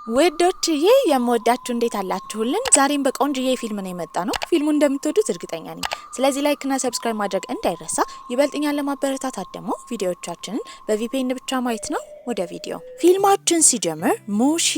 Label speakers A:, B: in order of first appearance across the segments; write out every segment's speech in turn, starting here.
A: ወዶችዬ የምወዳችሁ እንዴት አላችሁልን? ዛሬም በቆንጆዬ ፊልም ነው የመጣነው። ፊልሙን እንደምትወዱት እርግጠኛ ነኝ። ስለዚህ ላይክ እና ሰብስክራይብ ማድረግ እንዳይረሳ። ይበልጥኛል ለማበረታታት ደግሞ ቪዲዮዎቻችንን በቪፒኤን ብቻ ማየት ነው። ወደ ቪዲዮ ፊልማችን ሲጀምር ሙሺ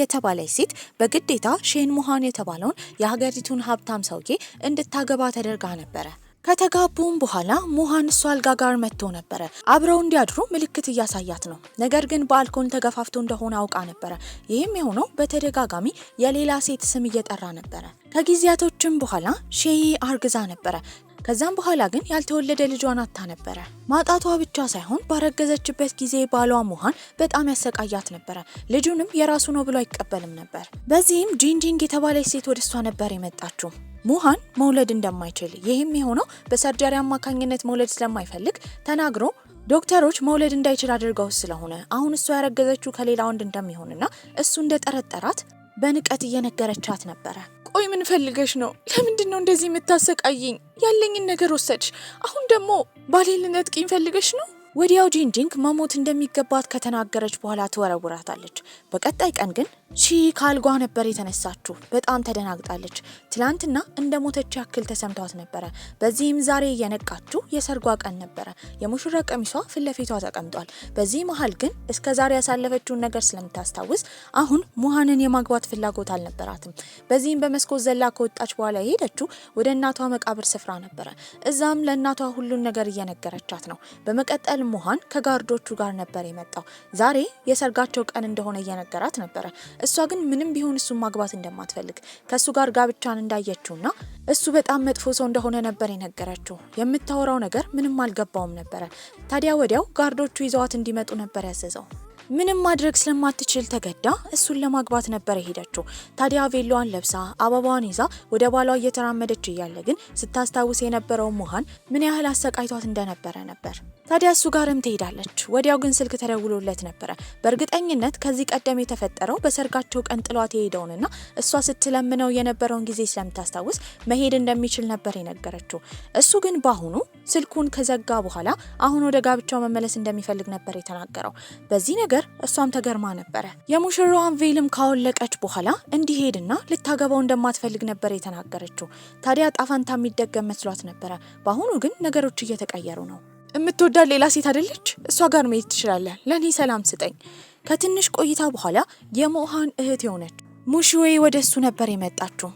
A: የተባለች ሴት በግዴታ ሼን ሙሃን የተባለውን የሀገሪቱን ሀብታም ሰውዬ እንድታገባ ተደርጋ ነበረ። ከተጋቡም በኋላ ሙሃን እሷ አልጋ ጋር መጥቶ ነበረ። አብረው እንዲያድሩ ምልክት እያሳያት ነው። ነገር ግን በአልኮል ተገፋፍቶ እንደሆነ አውቃ ነበረ። ይህም የሆነው በተደጋጋሚ የሌላ ሴት ስም እየጠራ ነበረ። ከጊዜያቶችም በኋላ ሼይ አርግዛ ነበረ። ከዛም በኋላ ግን ያልተወለደ ልጇን አጣ ነበረ። ማጣቷ ብቻ ሳይሆን ባረገዘችበት ጊዜ ባሏ ሙሃን በጣም ያሰቃያት ነበረ። ልጁንም የራሱ ነው ብሎ አይቀበልም ነበር። በዚህም ጂንጂንግ የተባለች ሴት ወደ እሷ ነበር የመጣችው። ሙሃን መውለድ እንደማይችል ይህም የሆነው በሰርጀሪ አማካኝነት መውለድ ስለማይፈልግ ተናግሮ ዶክተሮች መውለድ እንዳይችል አድርገው ስለሆነ አሁን እሷ ያረገዘችው ከሌላ ወንድ እንደሚሆንና እሱ እንደጠረጠራት በንቀት እየነገረቻት ነበረ። ቆይ ምን ፈልገሽ ነው? ለምንድን ነው እንደዚህ የምታሰቃይኝ? ያለኝን ነገር ወሰድሽ፣ አሁን ደግሞ ባሌን ልነጥቂኝ ፈልገሽ ነው? ወዲያው ጂንጂንግ መሞት እንደሚገባት ከተናገረች በኋላ ትወረውራታለች። በቀጣይ ቀን ግን ሺ ካልጓ ነበር የተነሳችው። በጣም ተደናግጣለች። ትላንትና እንደ ሞተች ያክል ተሰምቷት ነበረ። በዚህም ዛሬ የነቃችው የሰርጓ ቀን ነበረ። የሙሽራ ቀሚሷ ፊት ለፊቷ ተቀምጧል። በዚህ መሀል ግን እስከ ዛሬ ያሳለፈችውን ነገር ስለምታስታውስ አሁን ሙሃንን የማግባት ፍላጎት አልነበራትም። በዚህም በመስኮት ዘላ ከወጣች በኋላ የሄደችው ወደ እናቷ መቃብር ስፍራ ነበረ። እዛም ለእናቷ ሁሉን ነገር እየነገረቻት ነው። በመቀጠል ሙሃን ከጋርዶቹ ጋር ነበር የመጣው። ዛሬ የሰርጋቸው ቀን እንደሆነ እየነገራት ነበረ። እሷ ግን ምንም ቢሆን እሱን ማግባት እንደማትፈልግ ከሱ ጋር ጋብቻን እንዳየችውና እሱ በጣም መጥፎ ሰው እንደሆነ ነበር የነገረችው። የምታወራው ነገር ምንም አልገባውም ነበረ። ታዲያ ወዲያው ጋርዶቹ ይዘዋት እንዲመጡ ነበር ያዘዘው። ምንም ማድረግ ስለማትችል ተገዳ እሱን ለማግባት ነበር የሄደችው። ታዲያ ቬሎዋን ለብሳ አበባዋን ይዛ ወደ ባሏ እየተራመደች እያለ ግን ስታስታውስ የነበረው ሙሃን ምን ያህል አሰቃይቷት እንደነበረ ነበር። ታዲያ እሱ ጋርም ትሄዳለች። ወዲያው ግን ስልክ ተደውሎለት ነበረ። በእርግጠኝነት ከዚህ ቀደም የተፈጠረው በሰርጋቸው ቀን ጥሏት የሄደውንና እሷ ስትለምነው የነበረውን ጊዜ ስለምታስታውስ መሄድ እንደሚችል ነበር የነገረችው። እሱ ግን በአሁኑ ስልኩን ከዘጋ በኋላ አሁን ወደ ጋብቻው መመለስ እንደሚፈልግ ነበር የተናገረው። በዚህ ነገር እሷም ተገርማ ነበረ። የሙሽራዋን ቬልም ካወለቀች በኋላ እንዲሄድና ልታገባው እንደማትፈልግ ነበር የተናገረችው። ታዲያ ጣፋንታ የሚደገም መስሏት ነበረ። በአሁኑ ግን ነገሮች እየተቀየሩ ነው። የምትወዳት ሌላ ሴት አይደለች? እሷ ጋር መሄድ ትችላለህ። ለኔ ሰላም ስጠኝ። ከትንሽ ቆይታ በኋላ የሙሃን እህት የሆነች ሙሽዌ ወደ እሱ ነበር የመጣችው።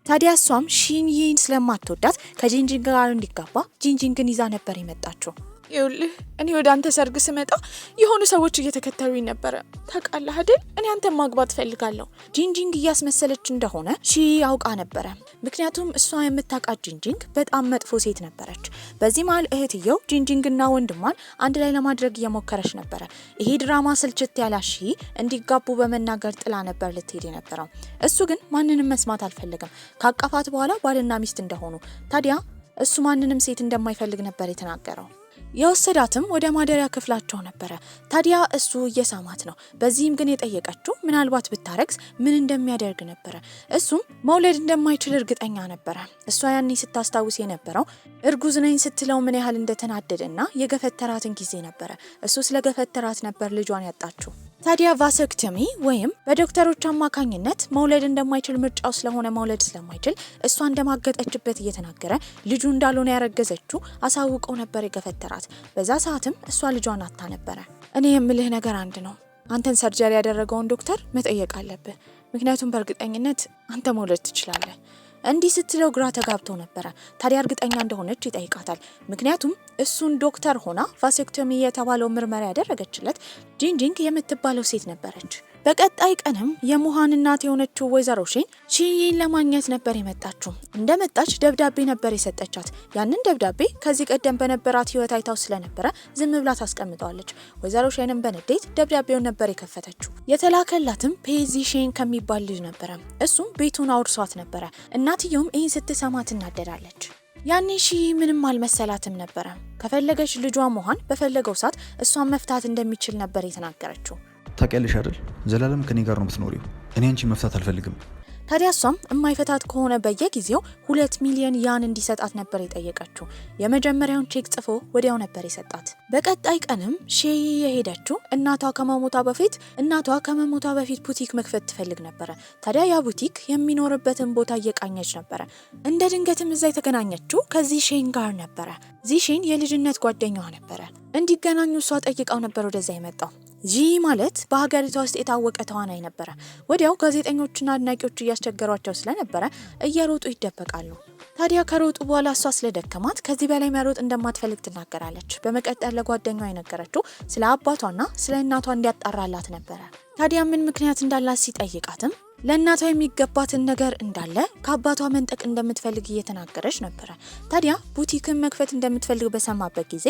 A: ታዲያ እሷም ሺንይን ስለማትወዳት ከጂንጂንግ ጋር እንዲጋባ ጂንጂንግን ይዛ ነበር የመጣችው። ይኸውልህ እኔ ወደ አንተ ሰርግ ስመጣ የሆኑ ሰዎች እየተከተሉኝ ነበረ። ታውቃለህ አይደል? እኔ አንተን ማግባት ፈልጋለሁ። ጂንጂንግ እያስመሰለች እንደሆነ ሺ ያውቃ ነበረ። ምክንያቱም እሷ የምታውቃት ጂንጂንግ በጣም መጥፎ ሴት ነበረች። በዚህ መሀል እህትየው ጂንጂንግና ወንድሟን አንድ ላይ ለማድረግ እየሞከረች ነበረ። ይሄ ድራማ ስልችት ያላ ሺ እንዲጋቡ በመናገር ጥላ ነበር ልትሄድ የነበረው። እሱ ግን ማንንም መስማት አልፈለገም። ካቀፋት በኋላ ባልና ሚስት እንደሆኑ። ታዲያ እሱ ማንንም ሴት እንደማይፈልግ ነበር የተናገረው። የወሰዳትም ወደ ማደሪያ ክፍላቸው ነበረ። ታዲያ እሱ እየሳማት ነው። በዚህም ግን የጠየቀችው ምናልባት ብታረግዝ ምን እንደሚያደርግ ነበረ። እሱም መውለድ እንደማይችል እርግጠኛ ነበረ። እሷ ያኔ ስታስታውስ የነበረው እርጉዝ ነኝ ስትለው ምን ያህል እንደተናደደና የገፈተራትን ጊዜ ነበረ። እሱ ስለገፈተራት ነበር ልጇን ያጣችው። ታዲያ ቫሰክቶሚ ወይም በዶክተሮች አማካኝነት መውለድ እንደማይችል ምርጫው ስለሆነ መውለድ ስለማይችል እሷ እንደማገጠችበት እየተናገረ ልጁ እንዳልሆነ ያረገዘችው አሳውቀው ነበር የገፈተራት። በዛ ሰዓትም እሷ ልጇን አጣ ነበረ። እኔ የምልህ ነገር አንድ ነው። አንተን ሰርጀሪ ያደረገውን ዶክተር መጠየቅ አለብህ። ምክንያቱም በእርግጠኝነት አንተ መውለድ ትችላለህ። እንዲህ ስትለው ግራ ተጋብተው ነበረ። ታዲያ እርግጠኛ እንደሆነች ይጠይቃታል። ምክንያቱም እሱን ዶክተር ሆና ቫሴክቶሚ የተባለው ምርመራ ያደረገችለት ጂንጂንግ የምትባለው ሴት ነበረች። በቀጣይ ቀንም የሙሃን እናት የሆነችው ወይዘሮ ሼን ሺይን ለማግኘት ነበር የመጣችው። እንደመጣች ደብዳቤ ነበር የሰጠቻት። ያንን ደብዳቤ ከዚህ ቀደም በነበራት ህይወት አይታው ስለነበረ ዝም ብላ ታስቀምጠዋለች። ወይዘሮ ሼንም በንዴት ደብዳቤውን ነበር የከፈተችው። የተላከላትም ፔዚ ሼን ከሚባል ልጅ ነበረ። እሱም ቤቱን አውርሷት ነበረ። እናትየውም ይህን ስትሰማ ትናደዳለች። ያኔ ሺ ምንም አልመሰላትም ነበረ። ከፈለገች ልጇ ሙሃን በፈለገው ሰዓት እሷን መፍታት እንደሚችል ነበር የተናገረችው።
B: ታውቂያለሽ አይደል? ዘላለም ከኔ ጋር ነው የምትኖሪው። እኔ አንቺ መፍታት አልፈልግም።
A: ታዲያ እሷም የማይፈታት ከሆነ በየጊዜው 2 ሚሊዮን ያን እንዲሰጣት ነበር የጠየቀችው። የመጀመሪያውን ቼክ ጽፎ ወዲያው ነበር የሰጣት። በቀጣይ ቀንም ሼይ የሄደችው እናቷ ከመሞቷ በፊት ቡቲክ መክፈት ትፈልግ ነበር። ታዲያ ያ ቡቲክ የሚኖርበትን ቦታ እየቃኘች ነበር። እንደ ድንገትም እዛ የተገናኘችው ከዚህ ሼን ጋር ነበር። ዚሼን የልጅነት ጓደኛዋ ነበር። እንዲገናኙ እሷ ጠይቃው ነበር ወደዛ የመጣው። ጂ ማለት በሀገሪቷ ውስጥ የታወቀ ተዋናይ ነበር። ወዲያው ጋዜጠኞችና አድናቂዎች እያስቸገሯቸው ስለነበረ እየሮጡ ይደበቃሉ። ታዲያ ከሮጡ በኋላ እሷ ስለደከማት ከዚህ በላይ መሮጥ እንደማትፈልግ ትናገራለች። በመቀጠል ለጓደኛዋ የነገረችው ስለ አባቷና ስለ እናቷ እንዲያጣራላት ነበር። ታዲያ ምን ምክንያት እንዳላት ሲጠይቃትም ለእናቷ የሚገባትን ነገር እንዳለ ከአባቷ መንጠቅ እንደምትፈልግ እየተናገረች ነበር። ታዲያ ቡቲክን መክፈት እንደምትፈልግ በሰማበት ጊዜ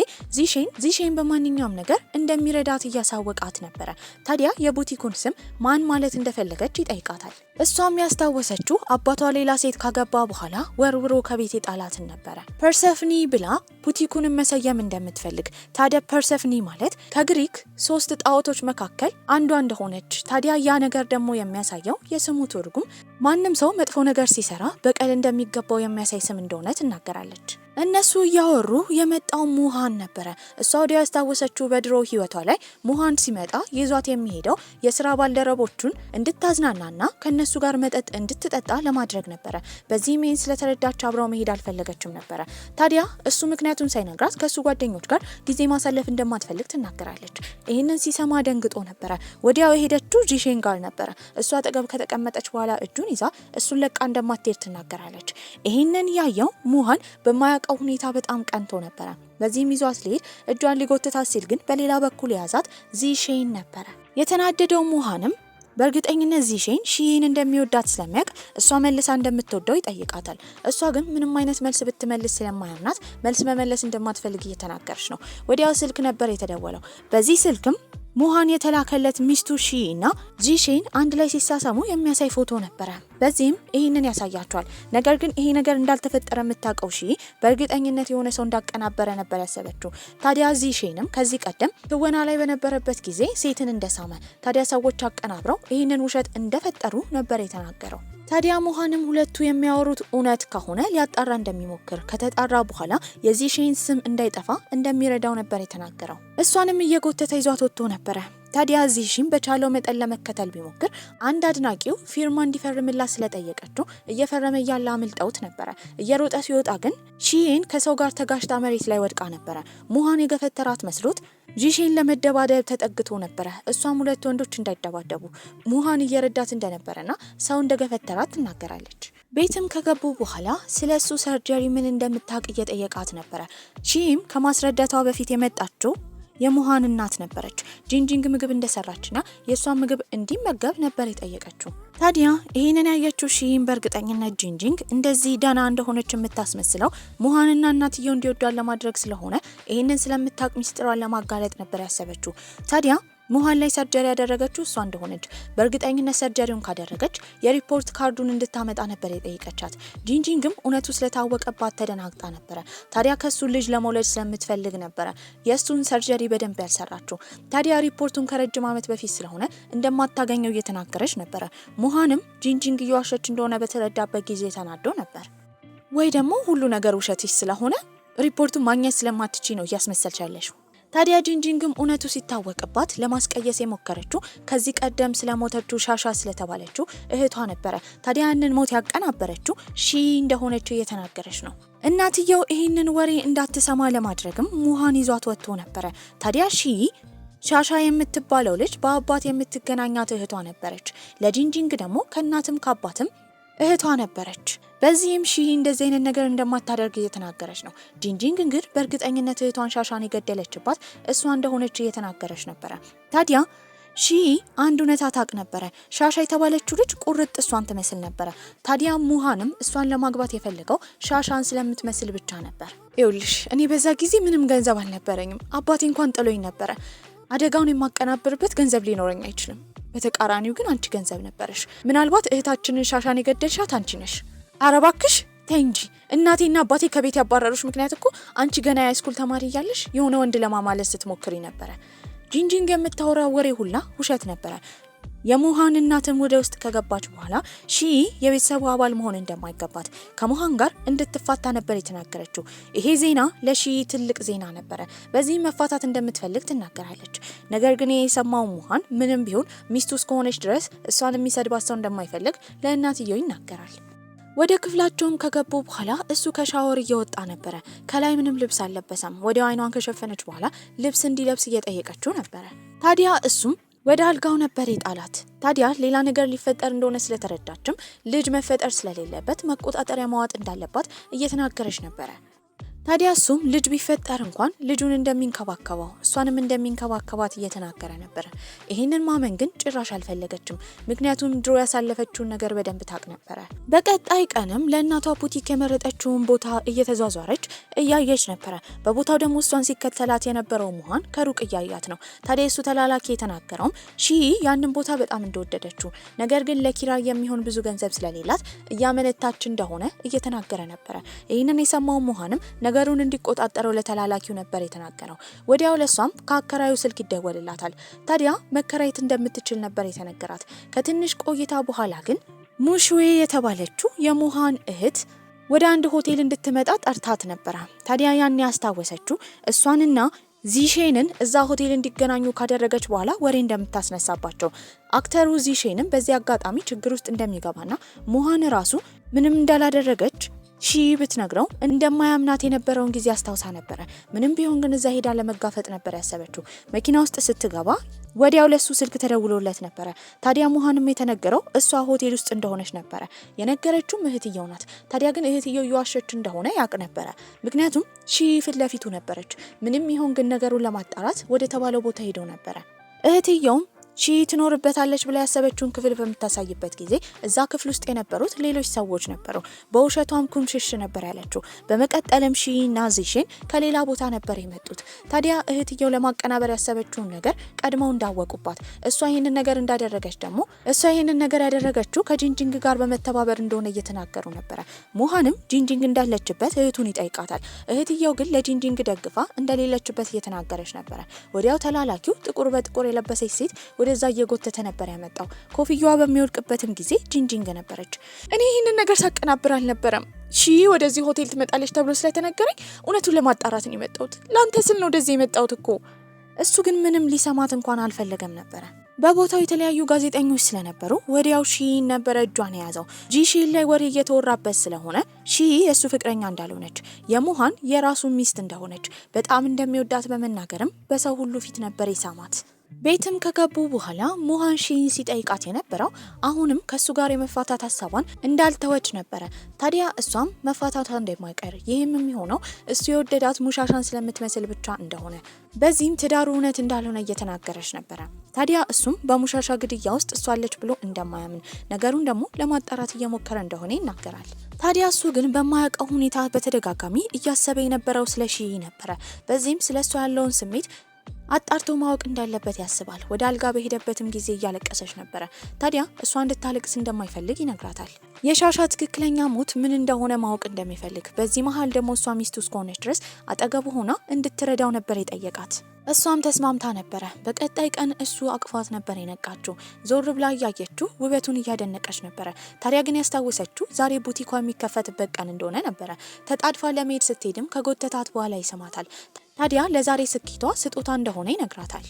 A: ዚሼን በማንኛውም ነገር እንደሚረዳት እያሳወቃት ነበር። ታዲያ የቡቲኩን ስም ማን ማለት እንደፈለገች ይጠይቃታል። እሷም ያስታወሰችው አባቷ ሌላ ሴት ካገባ በኋላ ወርውሮ ከቤት የጣላትን ነበር። ፐርሰፍኒ ብላ ቡቲኩን መሰየም እንደምትፈልግ። ታዲያ ፐርሰፍኒ ማለት ከግሪክ 3 ጣዖቶች መካከል አንዷ እንደሆነች። ታዲያ ያ ነገር ደግሞ የሚያሳየው የስሙ ትርጉም ማንም ሰው መጥፎ ነገር ሲሰራ በቀል እንደሚገባው የሚያሳይ ስም እንደሆነ ትናገራለች። እነሱ እያወሩ የመጣው ሙሃን ነበረ። እሷ ወዲያ ያስታወሰችው በድሮ ህይወቷ ላይ ሙሃን ሲመጣ ይዟት የሚሄደው የስራ ባልደረቦቹን እንድታዝናናና ከነሱ ጋር መጠጥ እንድትጠጣ ለማድረግ ነበረ። በዚህ ሜን ስለተረዳች አብረው መሄድ አልፈለገችም ነበረ። ታዲያ እሱ ምክንያቱን ሳይነግራት ከሱ ጓደኞች ጋር ጊዜ ማሳለፍ እንደማትፈልግ ትናገራለች። ይህንን ሲሰማ ደንግጦ ነበረ። ወዲያው የሄደችው ጂሼን ጋር ነበረ። እሷ አጠገብ ከተቀመጠች በኋላ እጁን ይዛ እሱን ለቃ እንደማትሄድ ትናገራለች። ይህንን ያየው ሙሃን በማያውቀው ሁኔታ በጣም ቀንቶ ነበረ። በዚህም ይዟት ሊሄድ እጇን ሊጎትታት ሲል ግን በሌላ በኩል የያዛት ዚሼን ነበረ። የተናደደው ሙሃንም በእርግጠኝነት ዚሼን ሺን እንደሚወዳት ስለሚያውቅ እሷ መልሳ እንደምትወደው ይጠይቃታል። እሷ ግን ምንም አይነት መልስ ብትመልስ ስለማያምናት መልስ መመለስ እንደማትፈልግ እየተናገረች ነው። ወዲያው ስልክ ነበር የተደወለው። በዚህ ስልክም ሙሃን የተላከለት ሚስቱ ሺ እና ዚሼን አንድ ላይ ሲሳሳሙ የሚያሳይ ፎቶ ነበረ። በዚህም ይህንን ያሳያቸዋል። ነገር ግን ይሄ ነገር እንዳልተፈጠረ የምታውቀው ሺ በእርግጠኝነት የሆነ ሰው እንዳቀናበረ ነበር ያሰበችው። ታዲያ ዚሼንም ከዚህ ቀደም ትወና ላይ በነበረበት ጊዜ ሴትን እንደሳመ ታዲያ ሰዎች አቀናብረው ይህንን ውሸት እንደፈጠሩ ነበር የተናገረው። ታዲያ ሙሃንም ሁለቱ የሚያወሩት እውነት ከሆነ ሊያጣራ እንደሚሞክር ከተጣራ በኋላ የዚሼን ስም እንዳይጠፋ እንደሚረዳው ነበር የተናገረው። እሷንም እየጎተተ ይዟት ወጥቶ ነበረ። ታዲያ ዚሼን በቻለው መጠን ለመከተል ቢሞክር አንድ አድናቂው ፊርማ እንዲፈርምላት ስለጠየቀችው እየፈረመ ያለ አምልጠውት ነበረ። እየሮጠ ሲወጣ ግን ሺን ከሰው ጋር ተጋጭታ መሬት ላይ ወድቃ ነበረ። ሙሃን የገፈተራት መስሎት ዚሼን ለመደባደብ ተጠግቶ ነበረ። እሷም ሁለት ወንዶች እንዳይደባደቡ ሙሃን እየረዳት እንደነበረና ሰው እንደገፈተራት ትናገራለች። ቤትም ከገቡ በኋላ ስለሱ ሰርጀሪ ምን እንደምታውቅ እየጠየቃት ነበረ። ሺም ከማስረዳቷ በፊት የመጣችው የሙሃን እናት ነበረች። ጂንጂንግ ምግብ እንደሰራችና የሷን ምግብ እንዲመገብ ነበር የጠየቀችው። ታዲያ ይሄንን ያየችው ሺን በእርግጠኝነት ጂንጂንግ እንደዚህ ደና እንደሆነች የምታስመስለው ሙሃንና እናትየው እንዲወዷን ለማድረግ ስለሆነ ይሄንን ስለምታውቅ ሚስጥሯን ለማጋለጥ ነበር ያሰበችው። ታዲያ ሙሃን ላይ ሰርጀሪ ያደረገችው እሷ እንደሆነች በእርግጠኝነት ሰርጀሪውን ካደረገች የሪፖርት ካርዱን እንድታመጣ ነበር የጠየቀቻት። ጂንጂንግም እውነቱ ስለታወቀባት ተደናግጣ ነበረ። ታዲያ ከሱ ልጅ ለመውለድ ስለምትፈልግ ነበረ የእሱን ሰርጀሪ በደንብ ያልሰራችው። ታዲያ ሪፖርቱን ከረጅም ዓመት በፊት ስለሆነ እንደማታገኘው እየተናገረች ነበረ። ሙሃንም ጂንጂንግ እየዋሸች እንደሆነ በተረዳበት ጊዜ ተናዶ ነበር። ወይ ደግሞ ሁሉ ነገር ውሸትሽ ስለሆነ ሪፖርቱን ማግኘት ስለማትቺ ነው እያስመሰልቻለሽው። ታዲያ ጂንጂንግም እውነቱ ሲታወቅባት ለማስቀየስ የሞከረችው ከዚህ ቀደም ስለሞተችው ሻሻ ስለተባለችው እህቷ ነበረ። ታዲያ ያንን ሞት ያቀናበረችው ሺ እንደሆነችው እየተናገረች ነው። እናትየው ይህንን ወሬ እንዳትሰማ ለማድረግም ሙሃን ይዟት ወጥቶ ነበረ። ታዲያ ሻሻ የምትባለው ልጅ በአባት የምትገናኛት እህቷ ነበረች። ለጂንጂንግ ደግሞ ከእናትም ከአባትም እህቷ ነበረች። በዚህም ሺ እንደዚህ አይነት ነገር እንደማታደርግ እየተናገረች ነው። ጂንጂንግ ግን በእርግጠኝነት እህቷን ሻሻን የገደለችባት እሷ እንደሆነች እየተናገረች ነበረ። ታዲያ ሺ አንድ እውነታ ታውቅ ነበረ። ሻሻ የተባለችው ልጅ ቁርጥ እሷን ትመስል ነበረ። ታዲያ ሙሃንም እሷን ለማግባት የፈለገው ሻሻን ስለምትመስል ብቻ ነበር። ይኸውልሽ እኔ በዛ ጊዜ ምንም ገንዘብ አልነበረኝም። አባቴ እንኳን ጥሎኝ ነበረ። አደጋውን የማቀናብርበት ገንዘብ ሊኖረኝ አይችልም። በተቃራኒው ግን አንቺ ገንዘብ ነበረሽ። ምናልባት እህታችንን ሻሻን የገደልሻት አንቺ ነሽ። አረባክሽ ተይ እንጂ እናቴና አባቴ ከቤት ያባረሩሽ ምክንያት እኮ አንቺ ገና የሃይስኩል ተማሪ እያለሽ የሆነ ወንድ ለማማለስ ስትሞክሪ ነበረ። ጂንጂንግ የምታወራው ወሬ ሁላ ውሸት ነበረ። የሙሃን እናትም ወደ ውስጥ ከገባች በኋላ ሺ የቤተሰቡ አባል መሆን እንደማይገባት ከሙሃን ጋር እንድትፋታ ነበር የተናገረችው። ይሄ ዜና ለሺ ትልቅ ዜና ነበረ። በዚህ መፋታት እንደምትፈልግ ትናገራለች። ነገር ግን የሰማው ሙሃን ምንም ቢሆን ሚስቱ እስከሆነች ድረስ እሷን የሚሰድባት ሰው እንደማይፈልግ ለእናትየው ይናገራል። ወደ ክፍላቸውም ከገቡ በኋላ እሱ ከሻወር እየወጣ ነበረ። ከላይ ምንም ልብስ አልለበሰም። ወዲያው አይኗን ከሸፈነች በኋላ ልብስ እንዲለብስ እየጠየቀችው ነበረ። ታዲያ እሱም ወደ አልጋው ነበር የጣላት። ታዲያ ሌላ ነገር ሊፈጠር እንደሆነ ስለተረዳችም ልጅ መፈጠር ስለሌለበት መቆጣጠሪያ ማዋጥ እንዳለባት እየተናገረች ነበረ። ታዲያ እሱም ልጅ ቢፈጠር እንኳን ልጁን እንደሚንከባከበው እሷንም እንደሚንከባከባት እየተናገረ ነበር። ይሄንን ማመን ግን ጭራሽ አልፈለገችም። ምክንያቱም ድሮ ያሳለፈችውን ነገር በደንብ ታቅ ነበረ። በቀጣይ ቀንም ለእናቷ ቡቲክ የመረጠችውን ቦታ እየተዟዟረች እያየች ነበረ። በቦታው ደግሞ እሷን ሲከተላት የነበረው ሙሃን ከሩቅ እያያት ነው። ታዲያ እሱ ተላላኪ የተናገረውም ሺ ያንን ቦታ በጣም እንደወደደችው፣ ነገር ግን ለኪራይ የሚሆን ብዙ ገንዘብ ስለሌላት እያመነታች እንደሆነ እየተናገረ ነበረ። ይህንን የሰማው ሙሃንም ነገሩን እንዲቆጣጠረው ለተላላኪው ነበር የተናገረው። ወዲያው ለሷም ከአከራዩ ስልክ ይደወልላታል። ታዲያ መከራየት እንደምትችል ነበር የተነገራት። ከትንሽ ቆይታ በኋላ ግን ሙሽዌ የተባለችው የሙሃን እህት ወደ አንድ ሆቴል እንድትመጣ ጠርታት ነበረ። ታዲያ ያን ያስታወሰችው እሷንና ዚሼንን እዛ ሆቴል እንዲገናኙ ካደረገች በኋላ ወሬ እንደምታስነሳባቸው፣ አክተሩ ዚሼንም በዚህ አጋጣሚ ችግር ውስጥ እንደሚገባና ሙሃን ራሱ ምንም እንዳላደረገች ሺ ብትነግረው እንደማያምናት የነበረውን ጊዜ አስታውሳ ነበረ። ምንም ቢሆን ግን እዛ ሄዳ ለመጋፈጥ ነበር ያሰበችው። መኪና ውስጥ ስትገባ ወዲያው ለሱ ስልክ ተደውሎለት ነበረ። ታዲያ ሙሃንም የተነገረው እሷ ሆቴል ውስጥ እንደሆነች ነበረ። የነገረችው እህትየው ናት። ታዲያ ግን እህትየው እየዋሸች እንደሆነ ያቅ ነበረ። ምክንያቱም ሺ ፊት ለፊቱ ነበረች። ምንም ይሆን ግን ነገሩን ለማጣራት ወደ ተባለው ቦታ ሄደው ነበረ። እህትየውም ሺ ትኖርበታለች ብላ ያሰበችውን ክፍል በምታሳይበት ጊዜ እዛ ክፍል ውስጥ የነበሩት ሌሎች ሰዎች ነበሩ። በውሸቷም ኩምሽሽ ነበር ያለችው። በመቀጠልም ሺ እና ዚሼን ከሌላ ቦታ ነበር የመጡት። ታዲያ እህትየው ለማቀናበር ያሰበችውን ነገር ቀድመው እንዳወቁባት፣ እሷ ይሄንን ነገር ያደረገችው ከጂንጂንግ ጋር በመተባበር እንደሆነ እየተናገሩ ነበረ። ሙሃንም ጂንጂንግ እንዳለችበት እህቱን ይጠይቃታል። እህትየው ግን ለጂንጂንግ ደግፋ እንደሌለችበት እየተናገረች ነበረ። ወዲያው ተላላኪው ጥቁር በጥቁር የለበሰች ሴት ወደዛ እየጎተተ ነበር ያመጣው። ኮፍያዋ በሚወድቅበትም ጊዜ ጂንጂንግ ነበረች። እኔ ይህንን ነገር ሳቀናብር አልነበረም። ሺ ወደዚህ ሆቴል ትመጣለች ተብሎ ስለተነገረኝ እውነቱን ለማጣራት ነው የመጣሁት። ላንተ ስል ነው ወደዚህ የመጣሁት እኮ። እሱ ግን ምንም ሊሰማት እንኳን አልፈለገም ነበረ። በቦታው የተለያዩ ጋዜጠኞች ስለነበሩ ወዲያው ሺ ነበረ እጇን የያዘው። ጂሺ ላይ ወሬ እየተወራበት ስለሆነ ሺ የሱ ፍቅረኛ እንዳልሆነች፣ የሙሃን የራሱ ሚስት እንደሆነች፣ በጣም እንደሚወዳት በመናገርም በሰው ሁሉ ፊት ነበር የሳማት። ቤትም ከገቡ በኋላ ሙሃን ሺን ሲጠይቃት የነበረው አሁንም ከሱ ጋር የመፋታት ሀሳቧን እንዳልተወች ነበረ። ታዲያ እሷም መፋታቷ እንደማይቀር፣ ይህም የሚሆነው እሱ የወደዳት ሙሻሻን ስለምትመስል ብቻ እንደሆነ፣ በዚህም ትዳሩ እውነት እንዳልሆነ እየተናገረች ነበረ። ታዲያ እሱም በሙሻሻ ግድያ ውስጥ እሷ አለች ብሎ እንደማያምን፣ ነገሩን ደግሞ ለማጣራት እየሞከረ እንደሆነ ይናገራል። ታዲያ እሱ ግን በማያውቀው ሁኔታ በተደጋጋሚ እያሰበ የነበረው ስለ ሺ ነበረ። በዚህም ስለ እሷ ያለውን ስሜት አጣርቶ ማወቅ እንዳለበት ያስባል። ወደ አልጋ በሄደበትም ጊዜ እያለቀሰች ነበረ። ታዲያ እሷ እንድታለቅስ እንደማይፈልግ ይነግራታል። የሻሻ ትክክለኛ ሞት ምን እንደሆነ ማወቅ እንደሚፈልግ፣ በዚህ መሀል ደግሞ እሷ ሚስቱ እስከሆነች ድረስ አጠገቡ ሆና እንድትረዳው ነበር የጠየቃት። እሷም ተስማምታ ነበረ። በቀጣይ ቀን እሱ አቅፏት ነበር የነቃችው። ዞር ብላ እያየችው ውበቱን እያደነቀች ነበረ። ታዲያ ግን ያስታወሰችው ዛሬ ቡቲኳ የሚከፈትበት ቀን እንደሆነ ነበረ። ተጣድፋ ለመሄድ ስትሄድም ከጎተታት በኋላ ይሰማታል። ታዲያ ለዛሬ ስኬቷ ስጦታ እንደሆነ ይነግራታል።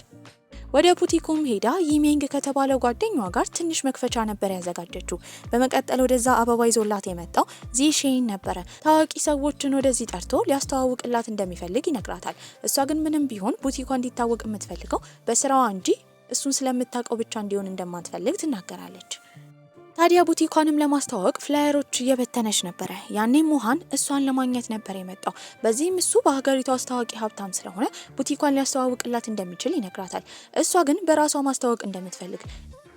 A: ወደ ቡቲኩም ሄዳ ይሜንግ ከተባለው ጓደኛዋ ጋር ትንሽ መክፈቻ ነበር ያዘጋጀችው። በመቀጠል ወደዛ አበባ ይዞላት የመጣው ዚሼን ነበረ። ታዋቂ ሰዎችን ወደዚህ ጠርቶ ሊያስተዋውቅላት እንደሚፈልግ ይነግራታል። እሷ ግን ምንም ቢሆን ቡቲኳ እንዲታወቅ የምትፈልገው በስራዋ እንጂ እሱን ስለምታውቀው ብቻ እንዲሆን እንደማትፈልግ ትናገራለች። ታዲያ ቡቲኳንም ለማስተዋወቅ ፍላየሮች እየበተነች ነበረ። ያኔ ሙሃን እሷን ለማግኘት ነበር የመጣው። በዚህም እሱ በሀገሪቷ አስተዋቂ ሀብታም ስለሆነ ቡቲኳን ሊያስተዋውቅላት እንደሚችል ይነግራታል። እሷ ግን በራሷ ማስተዋወቅ እንደምትፈልግ፣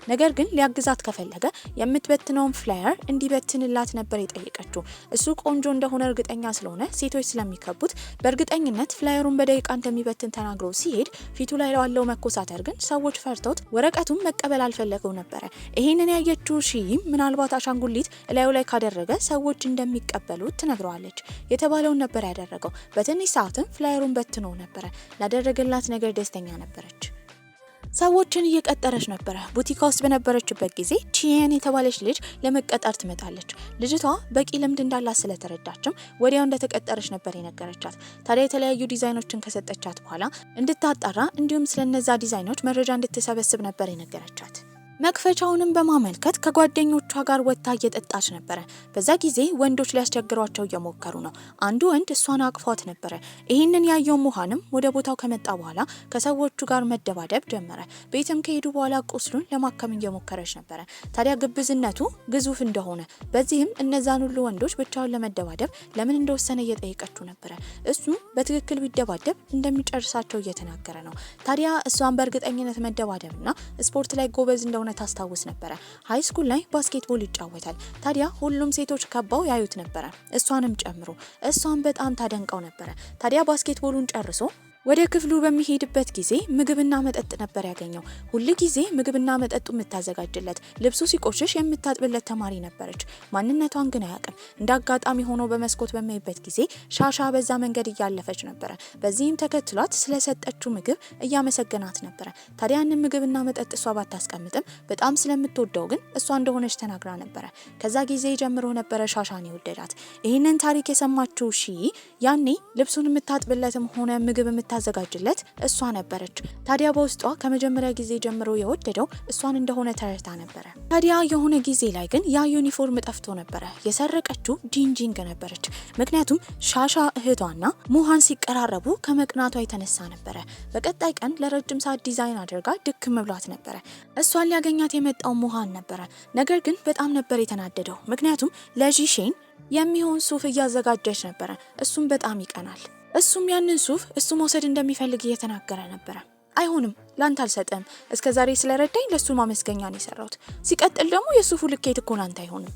A: ነገር ግን ሊያግዛት ከፈለገ የምትበትነውን ፍላየር እንዲበትንላት ነበር የጠየቀችው። እሱ ቆንጆ እንደሆነ እርግጠኛ ስለሆነ ሴቶች ስለሚከቡት በእርግጠኝነት ፍላየሩን በደቂቃ እንደሚበትን ተናግሮ ሲሄድ ፊቱ ላይ ያለው መኮሳተር ግን ሰዎች ፈርተውት ወረቀቱን መቀበል አልፈለገው ነበረ። ይሄንን ያየችው ሺም ምናልባት አሻንጉሊት እላዩ ላይ ካደረገ ሰዎች እንደሚቀበሉት ትነግረዋለች። የተባለውን ነበር ያደረገው። በትንሽ ሰዓትም ፍላየሩን በትኖ ነበረ። ላደረገላት ነገር ደስተኛ ነበረች። ሰዎችን እየቀጠረች ነበረ። ቡቲካ ውስጥ በነበረችበት ጊዜ ቺየን የተባለች ልጅ ለመቀጠር ትመጣለች። ልጅቷ በቂ ልምድ እንዳላት ስለተረዳችም ወዲያው እንደተቀጠረች ነበር የነገረቻት። ታዲያ የተለያዩ ዲዛይኖችን ከሰጠቻት በኋላ እንድታጣራ እንዲሁም ስለነዛ ዲዛይኖች መረጃ እንድትሰበስብ ነበር የነገረቻት። መክፈቻውንም በማመልከት ከጓደኞቿ ጋር ወጥታ እየጠጣች ነበረ። በዛ ጊዜ ወንዶች ሊያስቸግሯቸው እየሞከሩ ነው። አንዱ ወንድ እሷን አቅፏት ነበረ። ይህንን ያየው ሙሃንም ወደ ቦታው ከመጣ በኋላ ከሰዎቹ ጋር መደባደብ ጀመረ። ቤትም ከሄዱ በኋላ ቁስሉን ለማከም እየሞከረች ነበረ። ታዲያ ግብዝነቱ ግዙፍ እንደሆነ በዚህም እነዛን ሁሉ ወንዶች ብቻውን ለመደባደብ ለምን እንደወሰነ እየጠየቀችው ነበረ። እሱ በትክክል ቢደባደብ እንደሚጨርሳቸው እየተናገረ ነው። ታዲያ እሷን በእርግጠኝነት መደባደብና ስፖርት ላይ ጎበዝ እንደሆነ ታስታውስ ነበረ። ሃይ ስኩል ላይ ባስኬትቦል ይጫወታል። ታዲያ ሁሉም ሴቶች ከበው ያዩት ነበረ፣ እሷንም ጨምሮ። እሷን በጣም ታደንቀው ነበረ። ታዲያ ባስኬትቦሉን ጨርሶ ወደ ክፍሉ በሚሄድበት ጊዜ ምግብና መጠጥ ነበር ያገኘው። ሁሉ ጊዜ ምግብና መጠጡ የምታዘጋጅለት፣ ልብሱ ሲቆሽሽ የምታጥብለት ተማሪ ነበረች። ማንነቷን ግን አያውቅም። እንደ አጋጣሚ ሆኖ በመስኮት በሚያይበት ጊዜ ሻሻ በዛ መንገድ እያለፈች ነበረ። በዚህም ተከትሏት ስለሰጠችው ምግብ እያመሰገናት ነበረ። ታዲያ ያንን ምግብና መጠጥ እሷ ባታስቀምጥም በጣም ስለምትወደው ግን እሷ እንደሆነች ተናግራ ነበረ። ከዛ ጊዜ ጀምሮ ነበረ ሻሻን የወደዳት። ይህንን ታሪክ የሰማችው ሺ ያኔ ልብሱን የምታጥብለትም ሆነ ምግብ ታዘጋጅለት እሷ ነበረች። ታዲያ በውስጧ ከመጀመሪያ ጊዜ ጀምሮ የወደደው እሷን እንደሆነ ተረድታ ነበረ። ታዲያ የሆነ ጊዜ ላይ ግን ያ ዩኒፎርም ጠፍቶ ነበረ። የሰረቀችው ጂንጂንግ ነበረች። ምክንያቱም ሻሻ እህቷና ሙሃን ሲቀራረቡ ከመቅናቷ የተነሳ ነበረ። በቀጣይ ቀን ለረጅም ሰዓት ዲዛይን አድርጋ ድክም ብሏት ነበረ። እሷን ሊያገኛት የመጣው ሙሃን ነበረ። ነገር ግን በጣም ነበር የተናደደው። ምክንያቱም ለጂሼን የሚሆን ሱፍ እያዘጋጀች ነበረ። እሱም በጣም ይቀናል። እሱም ያንን ሱፍ እሱ መውሰድ እንደሚፈልግ እየተናገረ ነበረ። አይሆንም፣ ላንተ አልሰጥም። እስከዛሬ ስለረዳኝ ለሱ ማመስገኛ ነው የሰራሁት። ሲቀጥል ደግሞ የሱፉ ልኬት እኮ ላንተ አይሆንም።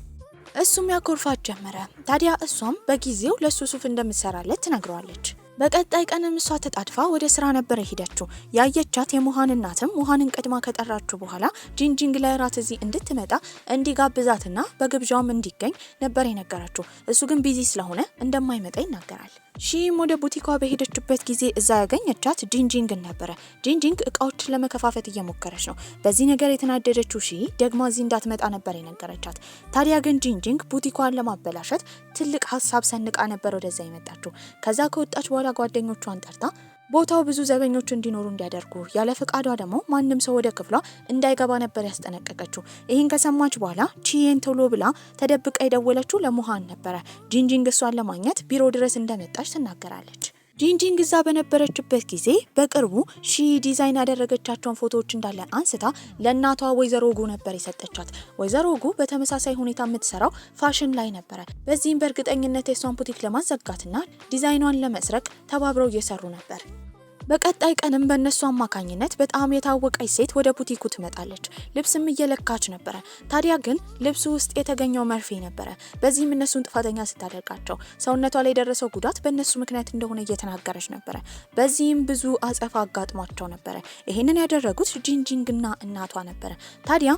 A: እሱም ያኮርፋት ጀመረ። ታዲያ እሷም በጊዜው ለሱ ሱፍ እንደምትሰራለት ትነግረዋለች። በቀጣይ ቀንም እሷ ተጣድፋ ወደ ስራ ነበር ሄደችው። ያየቻት የሙሃን እናትም ሙሃንን ቀድማ ከጠራችሁ በኋላ ጂንጂንግ ለራት እዚህ እንድትመጣ እንዲጋብዛትና በግብዣውም እንዲገኝ ነበር የነገራችሁ። እሱ ግን ቢዚ ስለሆነ እንደማይመጣ ይናገራል። ሺም ወደ ቡቲኳ በሄደችበት ጊዜ እዛ ያገኘቻት ጂንጂንግ ነበረ። ጂንጂንግ እቃዎችን ለመከፋፈት እየሞከረች ነው። በዚህ ነገር የተናደደችው ሺ ደግማ እዚህ እንዳትመጣ ነበር የነገረቻት። ታዲያ ግን ጂንጂንግ ቡቲኳን ለማበላሸት ትልቅ ሀሳብ ሰንቃ ነበር ወደዛ የመጣችው። ከዛ ከወጣች በኋላ ጓደኞቿን ጠርታ ቦታው ብዙ ዘበኞች እንዲኖሩ እንዲያደርጉ፣ ያለ ፍቃዷ ደግሞ ማንም ሰው ወደ ክፍሏ እንዳይገባ ነበር ያስጠነቀቀችው። ይህን ከሰማች በኋላ ቺየን ቶሎ ብላ ተደብቃ የደወለችው ለሙሃን ነበረ። ጂንጂንግ እሷን ለማግኘት ቢሮ ድረስ እንደመጣች ትናገራለች። ጂንጂንግ እዛ በነበረችበት ጊዜ በቅርቡ ሺ ዲዛይን ያደረገቻቸውን ፎቶዎች እንዳለ አንስታ ለእናቷ ወይዘሮ ጉ ነበር የሰጠቻት። ወይዘሮ ጉ በተመሳሳይ ሁኔታ የምትሰራው ፋሽን ላይ ነበረ። በዚህም በእርግጠኝነት የሷን ቡቲክ ለማዘጋትና ዲዛይኗን ለመስረቅ ተባብረው እየሰሩ ነበር። በቀጣይ ቀንም በእነሱ አማካኝነት በጣም የታወቀች ሴት ወደ ቡቲኩ ትመጣለች። ልብስም እየለካች ነበረ። ታዲያ ግን ልብሱ ውስጥ የተገኘው መርፌ ነበረ። በዚህም እነሱን ጥፋተኛ ስታደርጋቸው ሰውነቷ ላይ የደረሰው ጉዳት በእነሱ ምክንያት እንደሆነ እየተናገረች ነበረ። በዚህም ብዙ አጸፋ አጋጥሟቸው ነበረ። ይህንን ያደረጉት ጂንጂንግና እናቷ ነበረ። ታዲያ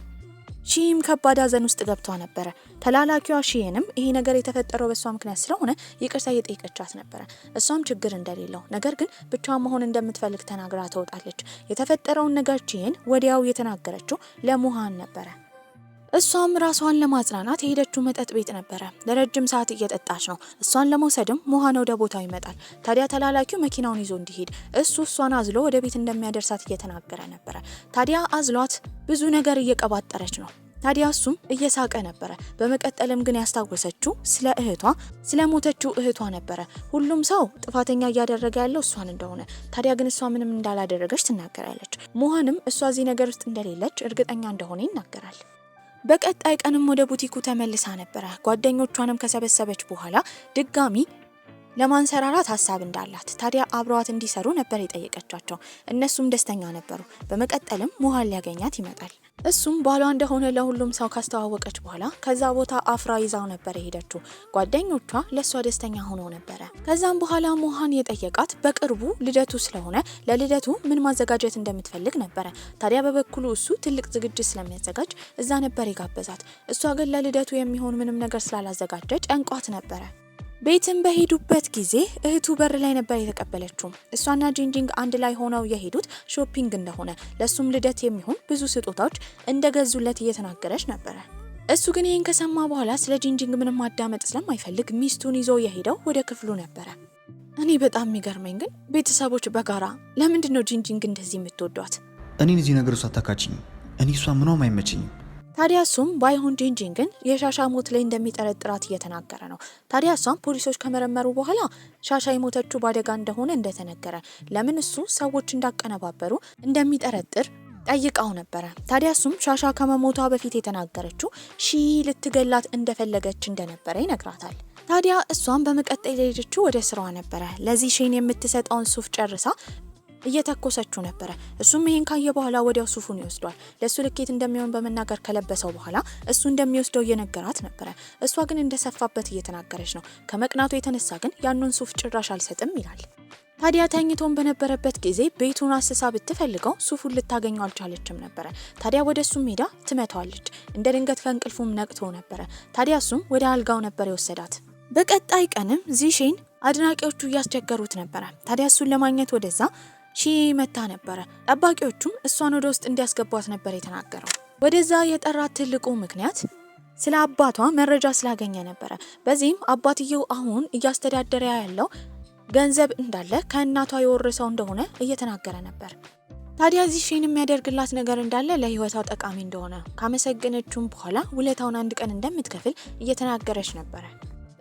A: ሺም ከባድ ሐዘን ውስጥ ገብቷ ነበረ። ተላላኪዋ ሺየንም ይሄ ነገር የተፈጠረው በሷ ምክንያት ስለሆነ ይቅርታ እየጠየቀቻት ነበረ። እሷም ችግር እንደሌለው ነገር ግን ብቻዋን መሆን እንደምትፈልግ ተናግራ ትወጣለች። የተፈጠረውን ነገር ሺየን ወዲያው የተናገረችው ለሙሃን ነበረ። እሷም ራሷን ለማጽናናት የሄደችው መጠጥ ቤት ነበረ። ለረጅም ሰዓት እየጠጣች ነው። እሷን ለመውሰድም ሙሃን ወደ ቦታው ይመጣል። ታዲያ ተላላኪው መኪናውን ይዞ እንዲሄድ እሷን አዝሎ ወደ ቤት እንደሚያደርሳት እየተናገረ ነበረ። ታዲያ አዝሏት ብዙ ነገር እየቀባጠረች ነው። ታዲያ እሱም እየሳቀ ነበረ። በመቀጠልም ግን ያስታወሰችው ስለ እህቷ ስለ ሞተችው እህቷ ነበረ። ሁሉም ሰው ጥፋተኛ እያደረገ ያለው እሷን እንደሆነ፣ ታዲያ ግን እሷ ምንም እንዳላደረገች ትናገራለች። ሙሃንም እሷ እዚህ ነገር ውስጥ እንደሌለች እርግጠኛ እንደሆነ ይናገራል። በቀጣይ ቀንም ወደ ቡቲኩ ተመልሳ ነበረ። ጓደኞቿንም ከሰበሰበች በኋላ ድጋሚ ለማንሰራራት ሀሳብ እንዳላት፣ ታዲያ አብረዋት እንዲሰሩ ነበር የጠየቀቻቸው። እነሱም ደስተኛ ነበሩ። በመቀጠልም ሙሃን ሊያገኛት ይመጣል። እሱም ባሏ እንደሆነ ለሁሉም ሰው ካስተዋወቀች በኋላ ከዛ ቦታ አፍራ ይዛው ነበር የሄደችው። ጓደኞቿ ለሷ ደስተኛ ሆነው ነበረ። ከዛም በኋላ ሙሃን የጠየቃት በቅርቡ ልደቱ ስለሆነ ለልደቱ ምን ማዘጋጀት እንደምትፈልግ ነበረ። ታዲያ በበኩሉ እሱ ትልቅ ዝግጅት ስለሚያዘጋጅ እዛ ነበር የጋበዛት። እሷ ግን ለልደቱ የሚሆን ምንም ነገር ስላላዘጋጀች ጨንቋት ነበረ። ቤትም በሄዱበት ጊዜ እህቱ በር ላይ ነበር የተቀበለችው። እሷና ጂንጂንግ አንድ ላይ ሆነው የሄዱት ሾፒንግ እንደሆነ ለሱም ልደት የሚሆን ብዙ ስጦታዎች እንደገዙለት እየተናገረች ነበር። እሱ ግን ይህን ከሰማ በኋላ ስለ ጂንጂንግ ምንም ማዳመጥ ስለማይፈልግ ሚስቱን ይዞ የሄደው ወደ ክፍሉ ነበር። እኔ በጣም የሚገርመኝ ግን ቤተሰቦች በጋራ ለምንድን ነው ጂንጂንግ እንደዚህ የምትወዷት?
B: እኔን እዚህ ነገር ውስጥ አታካችኝ። እኔ እሷ ምንም አይመችኝም።
A: ታዲያ እሱም ባይሆን ጂንጂንግን የሻሻ ሞት ላይ እንደሚጠረጥራት እየተናገረ ነው። ታዲያ እሷም ፖሊሶች ከመረመሩ በኋላ ሻሻ የሞተችው በአደጋ እንደሆነ እንደተነገረ፣ ለምን እሱ ሰዎች እንዳቀነባበሩ እንደሚጠረጥር ጠይቃው ነበረ። ታዲያ እሱም ሻሻ ከመሞቷ በፊት የተናገረችው ልትገላት እንደፈለገች እንደነበረ ይነግራታል። ታዲያ እሷም በመቀጠል የሄደችው ወደ ስራዋ ነበረ። ለዚህ ሼን የምትሰጠውን ሱፍ ጨርሳ እየተኮሰችው ነበረ። እሱም ይሄን ካየ በኋላ ወዲያው ሱፉን ይወስዷል። ለሱ ልኬት እንደሚሆን በመናገር ከለበሰው በኋላ እሱ እንደሚወስደው እየነገራት ነበረ። እሷ ግን እንደሰፋበት እየተናገረች ነው። ከመቅናቱ የተነሳ ግን ያንን ሱፍ ጭራሽ አልሰጥም ይላል። ታዲያ ተኝቶን በነበረበት ጊዜ ቤቱን አስሳ ብትፈልገው ሱፉን ልታገኘው አልቻለችም ነበረ። ታዲያ ወደ እሱም ሄዳ ትመታዋለች። እንደ ድንገት ከእንቅልፉም ነቅቶ ነበረ። ታዲያ እሱም ወደ አልጋው ነበር የወሰዳት። በቀጣይ ቀንም ዚሼን አድናቂዎቹ እያስቸገሩት ነበረ። ታዲያ እሱን ለማግኘት ወደዛ መታ ነበረ። ጠባቂዎቹም እሷን ወደ ውስጥ እንዲያስገቧት ነበር የተናገረው። ወደዛ የጠራት ትልቁ ምክንያት ስለ አባቷ መረጃ ስላገኘ ነበረ። በዚህም አባትየው አሁን እያስተዳደረ ያለው ገንዘብ እንዳለ ከእናቷ የወረሰው እንደሆነ እየተናገረ ነበር። ታዲያ ዚሼን የሚያደርግላት ነገር እንዳለ ለህይወቷ ጠቃሚ እንደሆነ ካመሰገነችውም በኋላ ውለታውን አንድ ቀን እንደምትከፍል እየተናገረች ነበረ።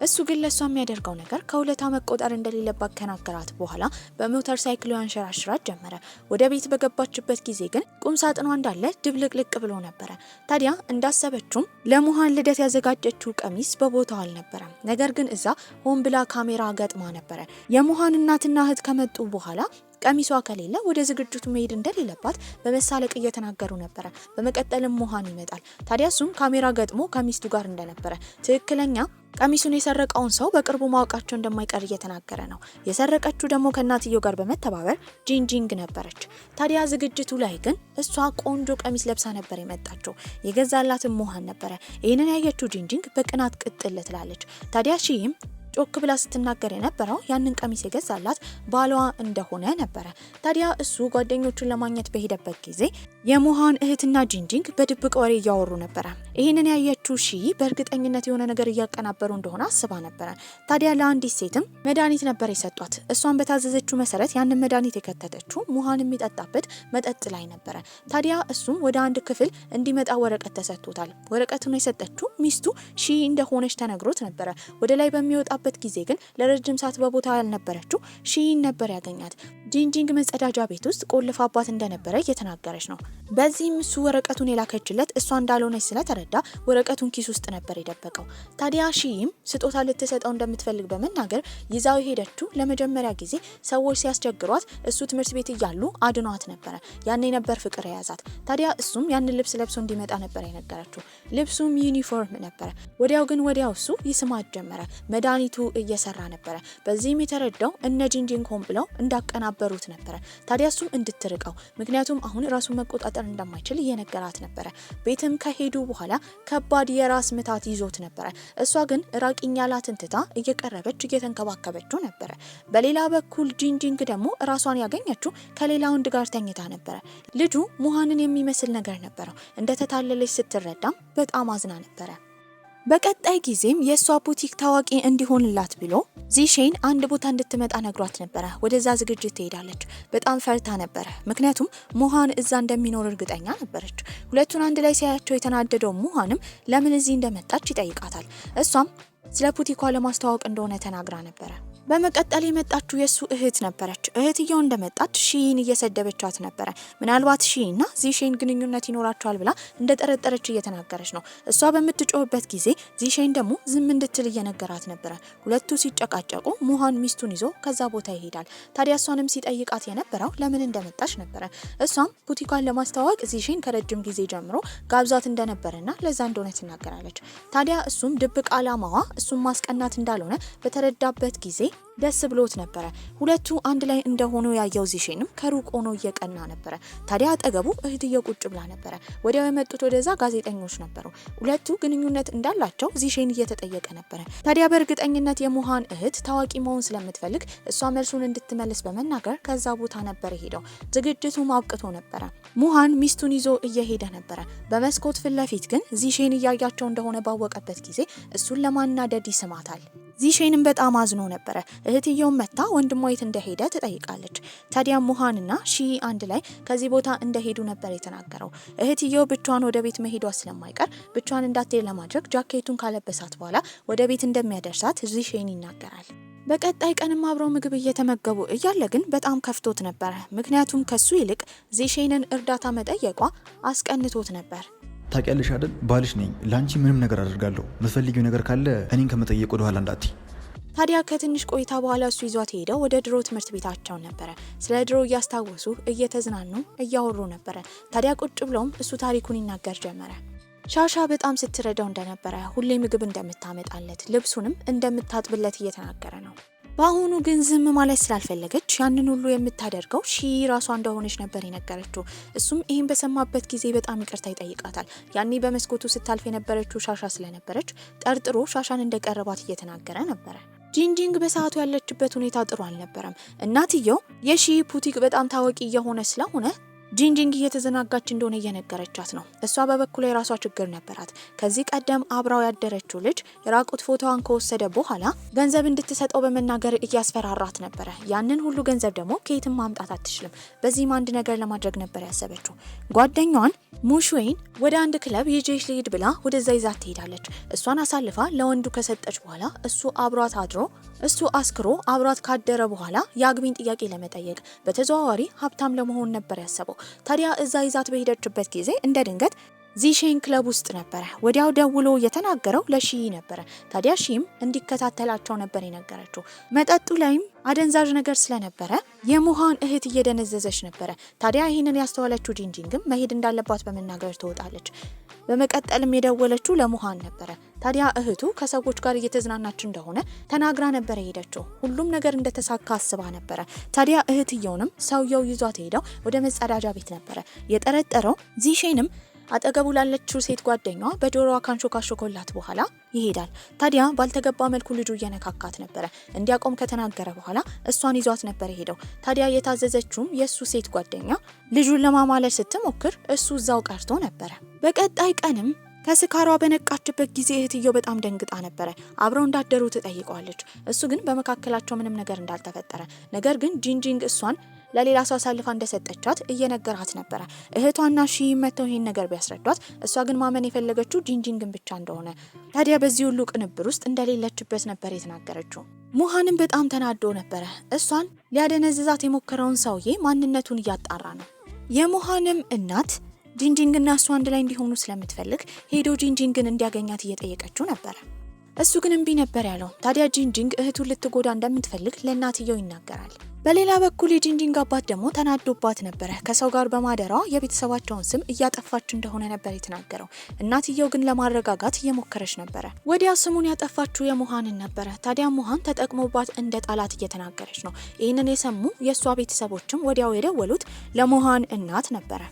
A: እሱ ግን ለሷ የሚያደርገው ነገር ከውለታ መቆጠር እንደሌለባት ከናገራት በኋላ በሞተር ሳይክሉ ያንሸራሽራት ጀመረ። ወደ ቤት በገባችበት ጊዜ ግን ቁም ሳጥኗ እንዳለ ድብልቅልቅ ብሎ ነበረ። ታዲያ እንዳሰበችውም ለሙሃን ልደት ያዘጋጀችው ቀሚስ በቦታው አልነበረም። ነገር ግን እዛ ሆን ብላ ካሜራ ገጥማ ነበረ። የሙሃን እናትና እህት ከመጡ በኋላ ቀሚሷ ከሌለ ወደ ዝግጅቱ መሄድ እንደሌለባት በመሳለቅ እየተናገሩ ነበረ። በመቀጠልም ሙሃን ይመጣል። ታዲያ እሱም ካሜራ ገጥሞ ከሚስቱ ጋር እንደነበረ ትክክለኛ ቀሚሱን የሰረቀውን ሰው በቅርቡ ማወቃቸው እንደማይቀር እየተናገረ ነው። የሰረቀችው ደግሞ ከእናትየው ጋር በመተባበር ጂንጂንግ ነበረች። ታዲያ ዝግጅቱ ላይ ግን እሷ ቆንጆ ቀሚስ ለብሳ ነበር የመጣችው። የገዛላትም ሙሃን ነበረ። ይህንን ያየችው ጂንጂንግ በቅናት ቅጥል ትላለች። ታዲያ ሺም ጮክ ብላ ስትናገር የነበረው ያንን ቀሚስ የገዛላት ባሏ እንደሆነ ነበረ። ታዲያ እሱ ጓደኞቹን ለማግኘት በሄደበት ጊዜ የሙሃን እህትና ጂንጂንግ በድብቅ ወሬ እያወሩ ነበረ። ይህንን ያየችው በእርግጠኝነት የሆነ ነገር እያቀናበሩ እንደሆነ አስባ ነበረ። ታዲያ ለአንዲት ሴትም መድኃኒት ነበር የሰጧት። እሷን በታዘዘችው መሰረት ያንን መድኃኒት የከተተችው ሙሃን የሚጠጣበት መጠጥ ላይ ነበረ። ታዲያ እሱም ወደ አንድ ክፍል እንዲመጣ ወረቀት ተሰጥቶታል። ወረቀቱን የሰጠችው ሚስቱ እንደሆነች ተነግሮት ነበረ። ወደ ላይ በሚወጣ በት ጊዜ ግን ለረጅም ሰዓት በቦታ ያልነበረችው ነበር ያገኛት። ጂንጂንግ መጸዳጃ ቤት ውስጥ ቆልፋባት እንደነበረ እየተናገረች ነው። በዚህም እሱ ወረቀቱን የላከችለት እሷ እንዳልሆነች ስለተረዳ ወረቀቱን ኪስ ውስጥ ነበር የደበቀው። ታዲያ ስጦታ ልትሰጠው እንደምትፈልግ በመናገር ይዛው ሄደችው። ለመጀመሪያ ጊዜ ሰዎች ሲያስቸግሯት እሱ ትምህርት ቤት እያሉ አድኗት ነበረ። ያኔ ነበር ፍቅር የያዛት። ታዲያ እሱም ያንን ልብስ ለብሶ እንዲመጣ ነበር የነገረችው። ልብሱም ዩኒፎርም ነበረ። ወዲያው እሱ ይስማት ጀመረ። መድኃኒቱ እየሰራ ነበረ። በዚህም የተረዳው እነ ጂንጂንግ ሆን ብለው እንዳቀናበሩት ነበረ። ታዲያ እሱም እንድትርቀው፣ ምክንያቱም አሁን ራሱን መቆጣጠር እንደማይችል እየነገራት ነበረ። ቤትም ከሄዱ በኋላ ከባድ የራስ ምታት ይዞት ነበረ። እሷ ግን ራቂኝ ያላትን ትታ እየቀረበች እየተንከባከበችው ነበረ። በሌላ በኩል ጂንጂንግ ደግሞ ራሷን ያገኘችው ከሌላ ወንድ ጋር ተኝታ ነበረ። ልጁ ሙሃንን የሚመስል ነገር ነበረው። እንደተታለለች ስትረዳም በጣም አዝና ነበረ። በቀጣይ ጊዜም የሷ ቡቲክ ታዋቂ እንዲሆንላት ብሎ ዚሼን አንድ ቦታ እንድትመጣ ነግሯት ነበረ። ወደዛ ዝግጅት ትሄዳለች። በጣም ፈርታ ነበረ፣ ምክንያቱም ሙሃን እዛ እንደሚኖር እርግጠኛ ነበረች። ሁለቱን አንድ ላይ ሲያያቸው የተናደደው ሙሃንም ለምን እዚህ እንደመጣች ይጠይቃታል። እሷም ስለ ቡቲኳ ለማስተዋወቅ እንደሆነ ተናግራ ነበረ። በመቀጠል የመጣችው የሱ እህት ነበረች። እህትየው እንደመጣች እየሰደበቻት ነበረ። ምናልባት እና ዚሼን ግንኙነት ይኖራቸዋል ብላ እንደጠረጠረች እየተናገረች ነው። እሷ በምትጮህበት ጊዜ ዚሼን ደግሞ ዝም እንድትል እየነገራት ነበረ። ሁለቱ ሲጨቃጨቁ ሙሃን ሚስቱን ይዞ ከዛ ቦታ ይሄዳል። ታዲያ እሷንም ሲጠይቃት የነበረው ለምን እንደመጣች ነበረ። እሷም ቡቲኳን ለማስተዋወቅ ዚሼን ከረጅም ጊዜ ጀምሮ ጋብዛት እንደነበረና ለዛ እንደሆነ ትናገራለች። ታዲያ እሱም ድብቅ አላማዋ እሱም ማስቀናት እንዳልሆነ በተረዳበት ጊዜ ደስ ብሎት ነበረ። ሁለቱ አንድ ላይ እንደሆኑ ያየው ዚሼንም ከሩቅ ሆኖ እየቀና ነበረ። ታዲያ አጠገቡ እህትየው ቁጭ ብላ ነበረ። ወዲያው የመጡት ወደዛ ጋዜጠኞች ነበሩ። ሁለቱ ግንኙነት እንዳላቸው ዚሼን እየተጠየቀ ነበረ። ታዲያ በእርግጠኝነት የሙሃን እህት ታዋቂ መሆን ስለምትፈልግ እሷ መልሱን እንድትመልስ በመናገር ከዛ ቦታ ነበር ሄደው። ዝግጅቱ ማብቅቶ ነበረ። ሙሃን ሚስቱን ይዞ እየሄደ ነበረ። በመስኮት ፊት ለፊት ግን ዚሼን እያያቸው እንደሆነ ባወቀበት ጊዜ እሱን ለማናደድ ይስማታል። ዚሼንም በጣም አዝኖ ነበረ። እህትየው መታ ወንድሟ የት እንደሄደ ትጠይቃለች። ታዲያ ሙሃንና ሺ አንድ ላይ ከዚህ ቦታ እንደሄዱ ነበር የተናገረው። እህትየው ብቻዋን ወደ ቤት መሄዷ ስለማይቀር ብቻዋን እንዳትሄድ ለማድረግ ጃኬቱን ካለበሳት በኋላ ወደ ቤት እንደሚያደርሳት ዚሼን ይናገራል። በቀጣይ ቀንም አብረው ምግብ እየተመገቡ እያለ ግን በጣም ከፍቶት ነበረ። ምክንያቱም ከሱ ይልቅ ዚሼንን እርዳታ መጠየቋ አስቀንቶት ነበር።
B: ታውቂያለሽ አይደል? ባልሽ ነኝ። ላንቺ ምንም ነገር አደርጋለሁ። የምትፈልጊው ነገር ካለ እኔን ከመጠየቅ ወደ ኋላ እንዳትይ።
A: ታዲያ ከትንሽ ቆይታ በኋላ እሱ ይዟት ሄደው ወደ ድሮ ትምህርት ቤታቸው ነበረ። ስለ ድሮ እያስታወሱ እየተዝናኑ እያወሩ ነበረ። ታዲያ ቁጭ ብለውም እሱ ታሪኩን ይናገር ጀመረ። ሻሻ በጣም ስትረዳው እንደነበረ፣ ሁሌ ምግብ እንደምታመጣለት፣ ልብሱንም እንደምታጥብለት እየተናገረ ነው። በአሁኑ ግን ዝም ማለት ስላልፈለገች ያንን ሁሉ የምታደርገው ሺ ራሷ እንደሆነች ነበር የነገረችው። እሱም ይህን በሰማበት ጊዜ በጣም ይቅርታ ይጠይቃታል። ያኔ በመስኮቱ ስታልፍ የነበረችው ሻሻ ስለነበረች ጠርጥሮ ሻሻን እንደቀረባት እየተናገረ ነበረ። ጂንጂንግ በሰዓቱ ያለችበት ሁኔታ ጥሩ አልነበረም። እናትየው የሺ ፑቲክ በጣም ታዋቂ እየሆነ ስለሆነ ጂንጂንግ እየተዘናጋች እንደሆነ እየነገረቻት ነው። እሷ በበኩሏ የራሷ ችግር ነበራት። ከዚህ ቀደም አብራው ያደረችው ልጅ የራቁት ፎቶዋን ከወሰደ በኋላ ገንዘብ እንድትሰጠው በመናገር እያስፈራራት ነበረ። ያንን ሁሉ ገንዘብ ደግሞ ከየትም ማምጣት አትችልም። በዚህም አንድ ነገር ለማድረግ ነበር ያሰበችው። ጓደኛዋን ሙሽዌን ወደ አንድ ክለብ ይዤሽ ልሂድ ብላ ወደዛ ይዛት ትሄዳለች። እሷን አሳልፋ ለወንዱ ከሰጠች በኋላ እሱ አብሯት አድሮ እሱ አስክሮ አብሯት ካደረ በኋላ የአግቢን ጥያቄ ለመጠየቅ በተዘዋዋሪ ሀብታም ለመሆን ነበር ያሰበው። ታዲያ እዛ ይዛት በሄደችበት ጊዜ እንደ ድንገት ዚሼን ክለብ ውስጥ ነበረ። ወዲያው ደውሎ የተናገረው ለሺ ነበረ። ታዲያ ሺም እንዲከታተላቸው ነበር የነገረችው። መጠጡ ላይም አደንዛዥ ነገር ስለነበረ የሙሃን እህት እየደነዘዘች ነበረ። ታዲያ ይህንን ያስተዋለችው ጂንጂንግም መሄድ እንዳለባት በመናገር ትወጣለች። በመቀጠልም የደወለችው ለሙሃን ነበረ። ታዲያ እህቱ ከሰዎች ጋር እየተዝናናች እንደሆነ ተናግራ ነበር የሄደችው። ሁሉም ነገር እንደተሳካ አስባ ነበረ። ታዲያ እህትየውንም ሰውየው ይዟት ሄደው ወደ መጸዳጃ ቤት ነበረ የጠረጠረው። ዚሼንም አጠገቡ ላለችው ሴት ጓደኛዋ በጆሮዋ ካንሾካሾኮላት በኋላ ይሄዳል። ታዲያ ባልተገባ መልኩ ልጁ እየነካካት ነበረ። እንዲያቆም ከተናገረ በኋላ እሷን ይዟት ነበር ሄደው። ታዲያ የታዘዘችውም የሱ ሴት ጓደኛ ልጁን ለማማለል ስትሞክር እሱ እዛው ቀርቶ ነበረ። በቀጣይ ቀንም ከስካሯ በነቃችበት ጊዜ እህትየው በጣም ደንግጣ ነበረ። አብረው እንዳደሩ ትጠይቀዋለች። እሱ ግን በመካከላቸው ምንም ነገር እንዳልተፈጠረ፣ ነገር ግን ጂንጂንግ እሷን ለሌላ ሰው አሳልፋ እንደሰጠቻት እየነገራት ነበረ። እህቷና ሺ መተው ይሄን ነገር ቢያስረዷት እሷ ግን ማመን የፈለገችው ጂንጂንግን ብቻ እንደሆነ፣ ታዲያ በዚህ ሁሉ ቅንብር ውስጥ እንደሌለችበት ነበር የተናገረችው። ሙሃንም በጣም ተናዶ ነበረ። እሷን ሊያደነዝዛት የሞከረውን ሰውዬ ማንነቱን እያጣራ ነው። የሙሃንም እናት ጂንጂንግና እሷ አንድ ላይ እንዲሆኑ ስለምትፈልግ ሄዶ ጂንጂንግን እንዲያገኛት እየጠየቀችው ነበረ። እሱ ግን እምቢ ነበር ያለው። ታዲያ ጂንጂንግ እህቱን ልትጎዳ እንደምትፈልግ ለእናትየው ይናገራል። በሌላ በኩል የጂንጂንግ አባት ደግሞ ተናዶባት ነበረ። ከሰው ጋር በማደሯ የቤተሰባቸውን ስም እያጠፋች እንደሆነ ነበር የተናገረው። እናትየው ግን ለማረጋጋት እየሞከረች ነበረ። ወዲያ ስሙን ያጠፋችው የሙሃንን ነበረ። ታዲያ ሙሃን ተጠቅሞባት እንደ ጣላት እየተናገረች ነው። ይህንን የሰሙ የእሷ ቤተሰቦችም ወዲያው የደወሉት ለሙሃን እናት ነበረ።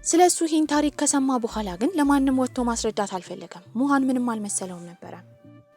A: ስለሱ ይህን ታሪክ ከሰማ በኋላ ግን ለማንም ወጥቶ ማስረዳት አልፈለገም። ሙሃን ምንም አልመሰለውም ነበረ።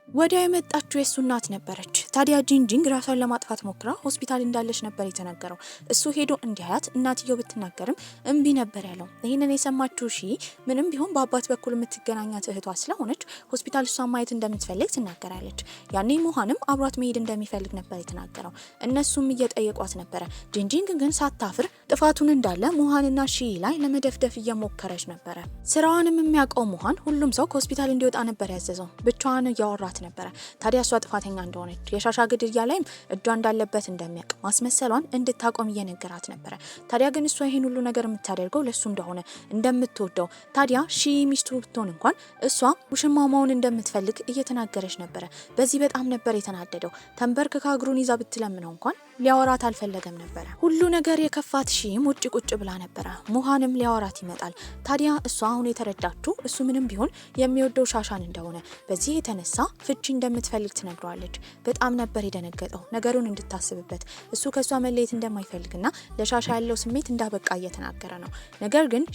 A: ወዲያው የመጣችው የሱ እናት ነበረች። ታዲያ ጂንጂንግ ራሷን ለማጥፋት ሞክራ ሆስፒታል እንዳለች ነበር የተነገረው። እሱ ሄዶ እንዲያያት እናትየው ብትናገርም እምቢ ነበር ያለው። ይህንን የሰማችው ሺ ምንም ቢሆን በአባት በኩል የምትገናኛት እህቷ ስለሆነች ሆስፒታል እሷን ማየት እንደምትፈልግ ትናገራለች። ያኔ ሙሃንም አብሯት መሄድ እንደሚፈልግ ነበር የተናገረው። እነሱም እየጠየቋት ነበረ። ጂንጂንግ ግን ሳታፍር ጥፋቱን እንዳለ ሙሃንና ሺ ላይ ለመደፍደፍ እየሞከረች ነበረ። ስራዋንም የሚያውቀው ሙሃን ሁሉም ሰው ከሆስፒታል እንዲወጣ ነበር ያዘዘው። ብቻዋን እያወራት ነበረ። ታዲያ እሷ ጥፋተኛ እንደሆነች የሻሻ ግድያ ላይም እጇ እንዳለበት እንደሚያውቅ ማስመሰሏን እንድታቆም እየነገራት ነበረ። ታዲያ ግን እሷ ይሄን ሁሉ ነገር የምታደርገው ለሱ እንደሆነ እንደምትወደው፣ ታዲያ ሺ ሚስቱ ብትሆን እንኳን እሷ ውሽማው መሆን እንደምትፈልግ እየተናገረች ነበረ። በዚህ በጣም ነበር የተናደደው። ተንበርክካ እግሩን ይዛ ብትለምነው እንኳን ሊያወራት አልፈለገም ነበረ። ሁሉ ነገር የከፋት ሺም ውጭ ቁጭ ብላ ነበረ። ሙሃንም ሊያወራት ይመጣል። ታዲያ እሷ አሁን የተረዳችው እሱ ምንም ቢሆን የሚወደው ሻሻን እንደሆነ፣ በዚህ የተነሳ ፍቺ እንደምትፈልግ ትነግረዋለች። በጣም ነበር የደነገጠው ነገሩን እንድታስብበት። እሱ ከሷ መለየት እንደማይፈልግና ለሻሻ ያለው ስሜት እንዳበቃ እየተናገረ ነው። ነገር ግን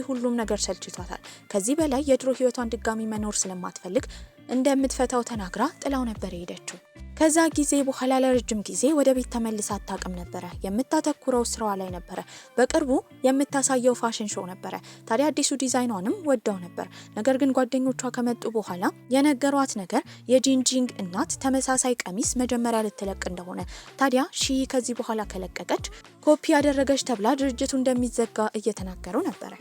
A: ሁሉም ነገር ሰልችቷታል። ከዚህ በላይ የድሮ ህይወቷን ድጋሚ መኖር ስለማትፈልግ እንደምትፈታው ተናግራ ጥላው ነበር የሄደችው። ከዛ ጊዜ በኋላ ለረጅም ጊዜ ወደ ቤት ተመልሳ አታውቅም ነበረ። የምታተኩረው ስራዋ ላይ ነበረ። በቅርቡ የምታሳየው ፋሽን ሾው ነበረ። ታዲያ አዲሱ ዲዛይኗንም ወደው ነበር። ነገር ግን ጓደኞቿ ከመጡ በኋላ የነገሯት ነገር የጂንጂንግ እናት ተመሳሳይ ቀሚስ መጀመሪያ ልትለቅ እንደሆነ፣ ታዲያ ከዚህ በኋላ ከለቀቀች ኮፒ ያደረገች ተብላ ድርጅቱ እንደሚዘጋ እየተናገሩ ነበረ።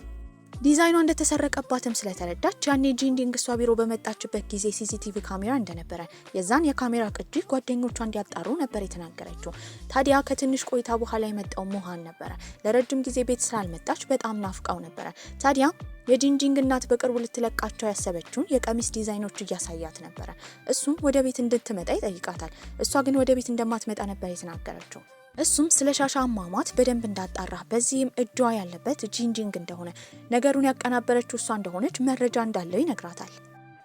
A: ዲዛይኗ እንደተሰረቀባትም ስለተረዳች ያኔ ጂንጂንግ እሷ ቢሮ በመጣችበት ጊዜ ሲሲቲቪ ካሜራ እንደነበረ የዛን የካሜራ ቅጂ ጓደኞቿ እንዲያጣሩ ነበር የተናገረችው። ታዲያ ከትንሽ ቆይታ በኋላ የመጣው ሙሃን ነበረ። ለረጅም ጊዜ ቤት ስላልመጣች በጣም ናፍቃው ነበረ። ታዲያ የጂንጂንግ እናት በቅርቡ ልትለቃቸው ያሰበችውን የቀሚስ ዲዛይኖች እያሳያት ነበረ። እሱም ወደ ቤት እንድትመጣ ይጠይቃታል። እሷ ግን ወደ ቤት እንደማትመጣ ነበር የተናገረችው። እሱም ስለ ሻሻ አሟሟት በደንብ እንዳጣራ፣ በዚህም እጇ ያለበት ጂንጂንግ እንደሆነ፣ ነገሩን ያቀናበረችው እሷ እንደሆነች መረጃ እንዳለው ይነግራታል።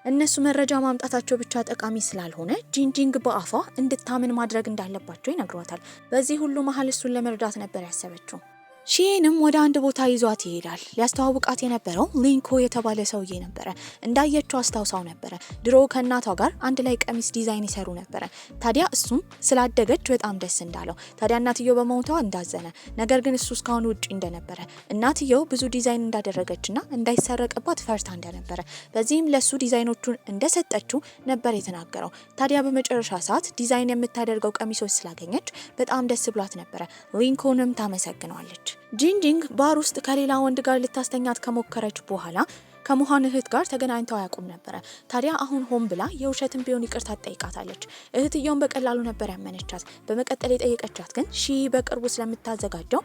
A: እነሱ መረጃ ማምጣታቸው ብቻ ጠቃሚ ስላልሆነ ጂንጂንግ በአፏ እንድታምን ማድረግ እንዳለባቸው ይነግሯታል። በዚህ ሁሉ መሀል እሱን ለመርዳት ነበር ያሰበችው። ሺንም ወደ አንድ ቦታ ይዟት ይሄዳል። ሊያስተዋውቃት የነበረው ሊንኮ የተባለ ሰውዬ ነበረ። እንዳየችው አስታውሳው ነበረ። ድሮ ከእናቷ ጋር አንድ ላይ ቀሚስ ዲዛይን ይሰሩ ነበረ። ታዲያ እሱም ስላደገች በጣም ደስ እንዳለው፣ ታዲያ እናትየው በመሞቷ እንዳዘነ፣ ነገር ግን እሱ እስካሁን ውጪ እንደነበረ፣ እናትየው ብዙ ዲዛይን እንዳደረገችና እንዳይሰረቅባት ፈርታ እንደነበረ፣ በዚህም ለሱ ዲዛይኖቹን እንደሰጠችው ነበር የተናገረው። ታዲያ በመጨረሻ ሰዓት ዲዛይን የምታደርገው ቀሚሶች ስላገኘች በጣም ደስ ብሏት ነበረ። ሊንኮንም ታመሰግነዋለች። ጂንጂንግ ባር ውስጥ ከሌላ ወንድ ጋር ልታስተኛት ከሞከረች በኋላ ከሙሃን እህት ጋር ተገናኝተው አያውቁም ነበረ። ታዲያ አሁን ሆን ብላ የውሸትን ቢሆን ይቅርታ ትጠይቃታለች። እህትየውን በቀላሉ ነበር ያመነቻት። በመቀጠል የጠየቀቻት ግን በቅርቡ ስለምታዘጋጀው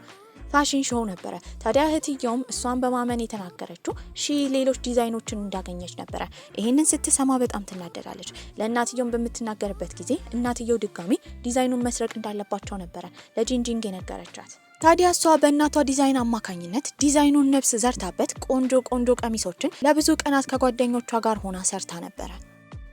A: ፋሽን ሾው ነበረ። ታዲያ እህትየውም እሷን በማመን የተናገረችው ሌሎች ዲዛይኖችን እንዳገኘች ነበረ። ይህንን ስትሰማ በጣም ትናደዳለች። ለእናትየውም በምትናገርበት ጊዜ እናትየው ድጋሚ ዲዛይኑን መስረቅ እንዳለባቸው ነበረ ለጂንጂንግ የነገረቻት። ታዲያ እሷ በእናቷ ዲዛይን አማካኝነት ዲዛይኑን ነፍስ ዘርታበት ቆንጆ ቀሚሶችን ለብዙ ቀናት ከጓደኞቿ ጋር ሆና ሰርታ ነበረ።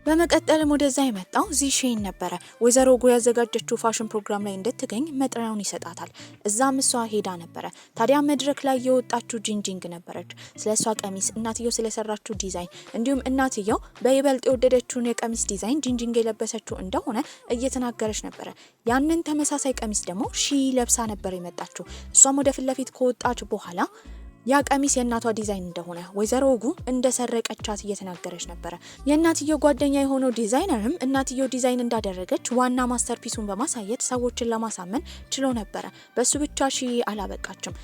A: በመቀጠልም ወደዛ የመጣው ዚሼን ነበረ። ወይዘሮ ጉ ያዘጋጀችው ፋሽን ፕሮግራም ላይ እንድትገኝ መጥሪያውን ይሰጣታል። እዛም እሷ ሄዳ ነበረ። ታዲያ መድረክ ላይ የወጣችው ጂንጂንግ ነበረች። ስለሷ ቀሚስ፣ እናትየው ስለሰራችው ዲዛይን እንዲሁም እናትየው በይበልጥ የወደደችውን የቀሚስ ዲዛይን ጂንጂንግ የለበሰችው እንደሆነ እየተናገረች ነበረ። ያንን ተመሳሳይ ቀሚስ ደግሞ ለብሳ ነበር የመጣችው። እሷም ወደ ፊት ለፊት ከወጣች በኋላ ያ ቀሚስ የእናቷ ዲዛይን እንደሆነ ወይዘሮ ጉ እንደሰረቀቻት እየተናገረች ነበረ። የእናትየው ጓደኛ የሆነው ዲዛይነርም እናትየው ዲዛይን እንዳደረገች ዋና ማስተርፒሱን በማሳየት ሰዎችን ለማሳመን ችሎ ነበረ። በሱ ብቻ አላበቃችም።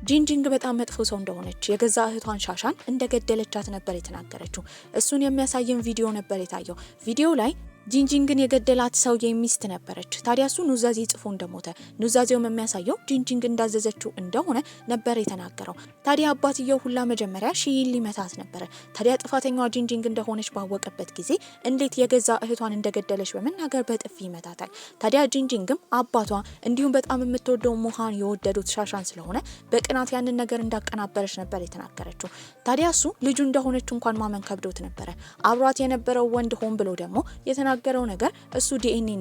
A: ጂንጂንግ በጣም መጥፎ ሰው እንደሆነች፣ የገዛ እህቷን ሻሻን እንደገደለቻት ነበር የተናገረችው። እሱን የሚያሳየን ቪዲዮ ነበር የታየው። ቪዲዮ ላይ ጂንጂንግን የገደላት ሰው የሚስት ነበረች። ታዲያ እሱ ኑዛዜ ጽፎ እንደሞተ፣ ኑዛዜውም የሚያሳየው ጂንጂንግ እንዳዘዘችው እንደሆነ ነበር የተናገረው። ታዲያ አባትየው ሁላ መጀመሪያ ሊመታት ነበረ። ታዲያ ጥፋተኛዋ ጂንጂንግ እንደሆነች ባወቀበት ጊዜ እንዴት የገዛ እህቷን እንደገደለች በመናገር በጥፊ ይመታታል። ታዲያ ጂንጂንግም አባቷ እንዲሁም በጣም የምትወደው ሙሃን የወደዱት ሻሻን ስለሆነ በቅናት ያንን ነገር እንዳቀናበረች ነበር የተናገረችው። ታዲያ እሱ ልጁ እንደሆነች እንኳን ማመን ከብዶት ነበረ። አብሯት የነበረው ወንድ ሆን ብሎ ደግሞ የተናገረው ነገር እሱ ዲኤንኤ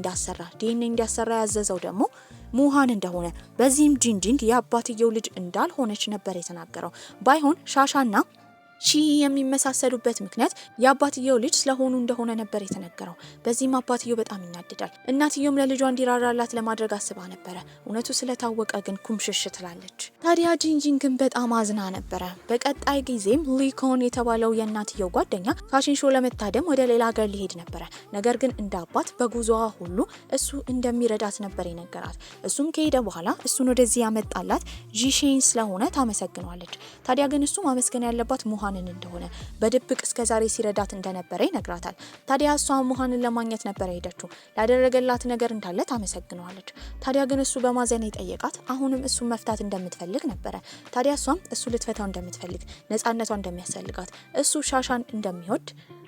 A: እንዲያሰራ ያዘዘው ደግሞ ሙሃን እንደሆነ፣ በዚህም ጂንጂንግ የአባትየው ልጅ እንዳልሆነች ነበር የተናገረው። ባይሆን ሻሻና የሚመሳሰሉበት ምክንያት የአባትየው ልጅ ስለሆኑ እንደሆነ ነበር የተነገረው። በዚህም አባትየው በጣም ይናደዳል። እናትየውም ለልጇ እንዲራራላት ለማድረግ አስባ ነበረ። እውነቱ ስለታወቀ ግን ኩምሽሽ ትላለች። ታዲያ ጂንጂንግን በጣም አዝና ነበረ። በቀጣይ ጊዜም ሊኮን የተባለው የእናትየው ጓደኛ ፋሽን ሾው ለመታደም ወደ ሌላ ሀገር ሊሄድ ነበረ። ነገር ግን እንደ አባት በጉዞዋ ሁሉ እሱ እንደሚረዳት ነበር የነገራት። እሱም ከሄደ በኋላ እሱን ወደዚህ ያመጣላት ጂሼን ስለሆነ ታመሰግነዋለች። ታዲያ ግን እሱ ማመስገን ያለባት ሙሃንን እንደሆነ በድብቅ እስከዛሬ ሲረዳት እንደነበረ ይነግራታል። ታዲያ እሷ ሙሃንን ለማግኘት ነበር ሄደችው። ላደረገላት ነገር እንዳለ ታመሰግነዋለች። ታዲያ ግን እሱ በማዘን የጠየቃት አሁንም እሱ መፍታት እንደምትፈልግ ነበረ። ታዲያ እሷም እሱ ልትፈታው እንደምትፈልግ፣ ነፃነቷ እንደሚያስፈልጋት፣ እሱ ሻሻን እንደሚወድ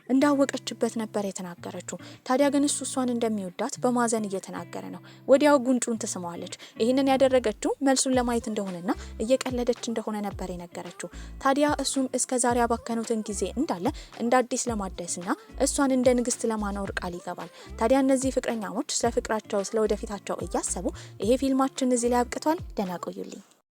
A: እንዳወቀችበት ነበር የተናገረችው። ታዲያ ግን እሷን እንደሚወዳት በማዘን እየተናገረ ነው። ወዲያው ጉንጩን ትስመዋለች። ይህንን ያደረገችው መልሱን ለማየት እንደሆነና እየቀለደች እንደሆነ ነበር የነገረችው። ታዲያ እሱም እስከዛሬ ያባከኑትን ጊዜ እንዳለ እንደ አዲስ ለማደስና እሷን እንደ ንግስት ለማኖር ቃል ይገባል። ታዲያ እነዚህ ፍቅረኛሞች ስለ ፍቅራቸው ስለ ወደፊታቸው እያሰቡ ይሄ ፊልማችን እዚህ ላይ አብቅቷል። ደህና ቆዩልኝ።